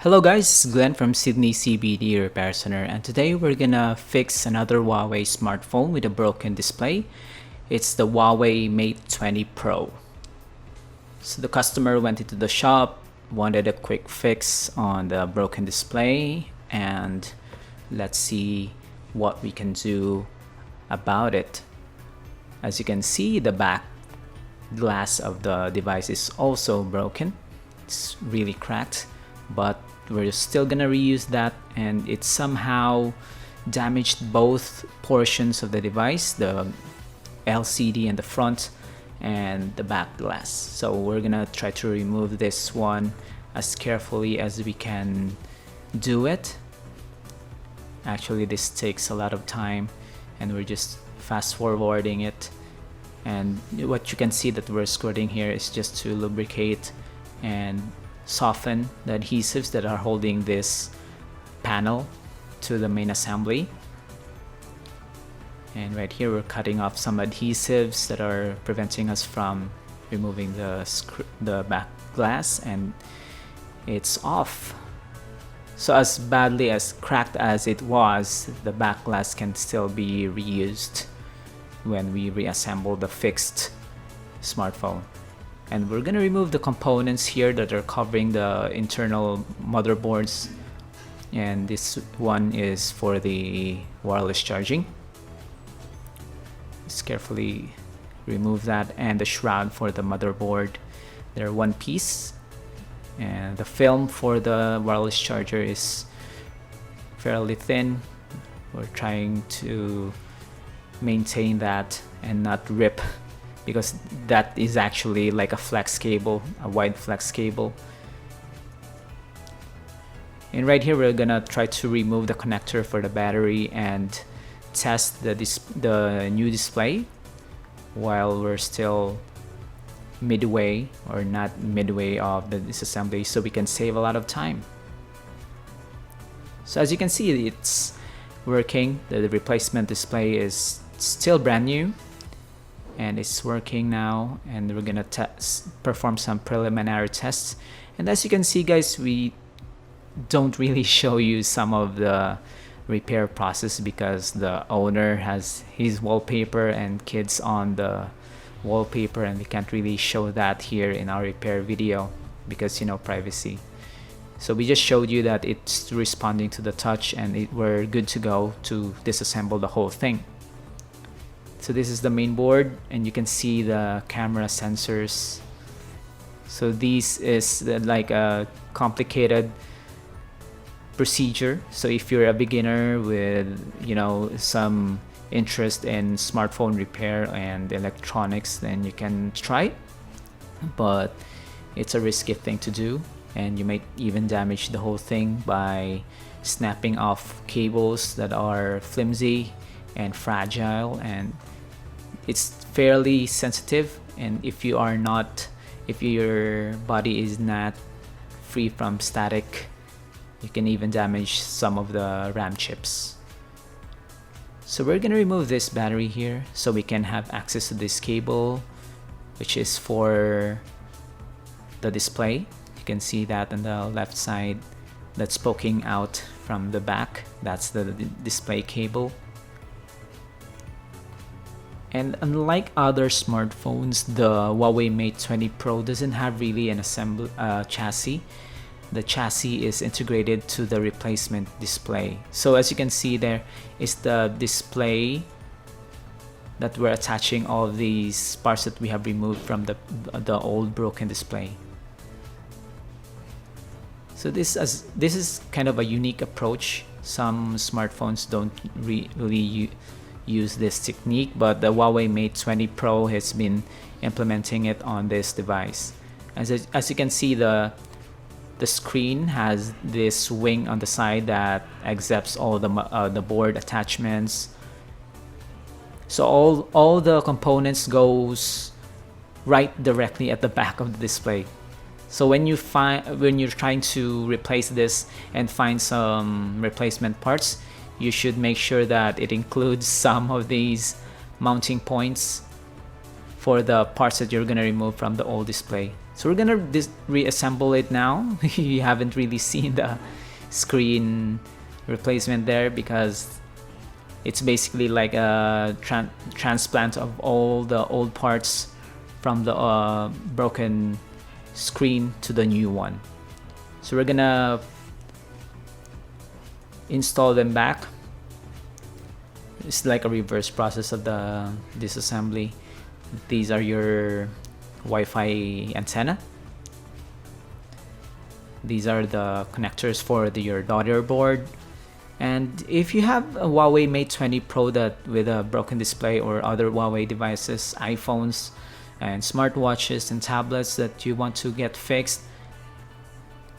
Hello guys, it's Glenn from Sydney CBD Repair Center, and today we're gonna fix another Huawei smartphone with a broken display. It's the Huawei Mate 20 Pro. So the customer went into the shop, wanted a quick fix on the broken display, and let's see what we can do about it. As you can see, the back glass of the device is also broken. It's really cracked, but we're still gonna reuse that, and it somehow damaged both portions of the device, the LCD in the front and the back glass. So we're gonna try to remove this one as carefully as we can do it. Actually, this takes a lot of time and we're just fast forwarding it, and what you can see that we're squirting here is just to lubricate and soften the adhesives that are holding this panel to the main assembly. And right here we're cutting off some adhesives that are preventing us from removing the back glass, and it's off. So as badly as cracked as it was, the back glass can still be reused when we reassemble the fixed smartphone. And we're gonna remove the components here that are covering the internal motherboards, and this one is for the wireless charging. Just carefully remove that, and the shroud for the motherboard, they're one piece, and the film for the wireless charger is fairly thin. We're trying to maintain that and not rip, because that is actually like a flex cable, a wide flex cable. And right here we're gonna try to remove the connector for the battery and test the new display while we're still midway, or not midway, of the disassembly, so we can save a lot of time. So as you can see, it's working. The replacement display is still brand new and it's working now, and we're gonna perform some preliminary tests. And as you can see guys, we don't really show you some of the repair process because the owner has his wallpaper and kids on the wallpaper, and we can't really show that here in our repair video because, you know, privacy. So we just showed you that it's responding to the touch, and we're good to go to disassemble the whole thing. So this is the main board, and you can see the camera sensors. So this is like a complicated procedure. So if you're a beginner with, you know, some interest in smartphone repair and electronics, then you can try it. But it's a risky thing to do, and you might even damage the whole thing by snapping off cables that are flimsy and fragile, and it's fairly sensitive. And if your body is not free from static, you can even damage some of the RAM chips. So we're gonna remove this battery here so we can have access to this cable, which is for the display. You can see that on the left side that's poking out from the back. That's the display cable. And unlike other smartphones, the Huawei Mate 20 Pro doesn't have really an assembly chassis. The chassis is integrated to the replacement display. So as you can see, there is the display that we're attaching all of these parts that we have removed from the old broken display. So this is kind of a unique approach. Some smartphones don't really use this technique, but the Huawei Mate 20 Pro has been implementing it on this device. As you can see, the screen has this wing on the side that accepts all the board attachments. So all the components goes right directly at the back of the display. So when you're trying to replace this and find some replacement parts, you should make sure that it includes some of these mounting points for the parts that you're gonna remove from the old display. So we're gonna reassemble it now. You haven't really seen the screen replacement there because it's basically like a transplant of all the old parts from the broken screen to the new one. So we're gonna install them back. It's like a reverse process of the disassembly. These are your Wi-Fi antenna. These are the connectors for your daughter board. And if you have a Huawei Mate 20 Pro that with a broken display, or other Huawei devices, iPhones and smartwatches and tablets that you want to get fixed,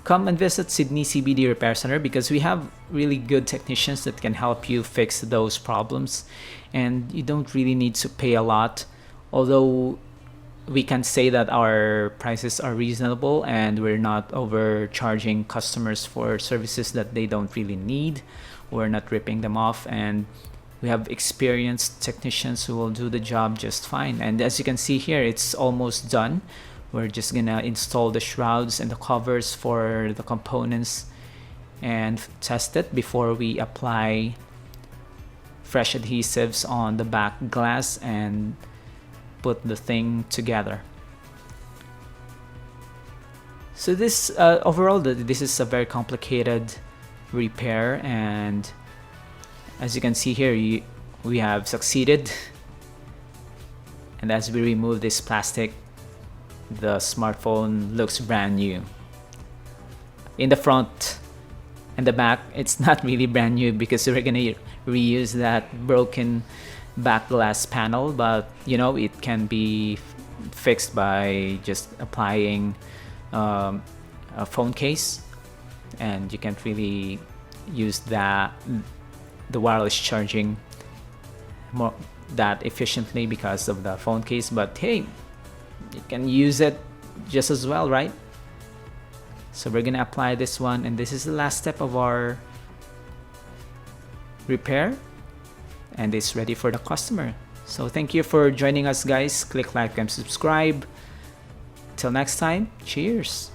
come and visit Sydney CBD Repair Center, because we have really good technicians that can help you fix those problems, and you don't really need to pay a lot. Although we can say that our prices are reasonable and we're not overcharging customers for services that they don't really need. We're not ripping them off, and we have experienced technicians who will do the job just fine. And as you can see here, it's almost done. We're just gonna install the shrouds and the covers for the components and test it before we apply fresh adhesives on the back glass and put the thing together. So this overall, this is a very complicated repair, and as you can see here, we have succeeded. And as we remove this plastic, the smartphone looks brand new. In the front and the back, it's not really brand new because we're gonna reuse that broken back glass panel, but you know, it can be fixed by just applying a phone case, and you can't really use the wireless charging that efficiently because of the phone case, but hey, you can use it just as well, right? So we're gonna apply this one, and this is the last step of our repair, and it's ready for the customer. So thank you for joining us, guys. Click like and subscribe. Till next time, cheers.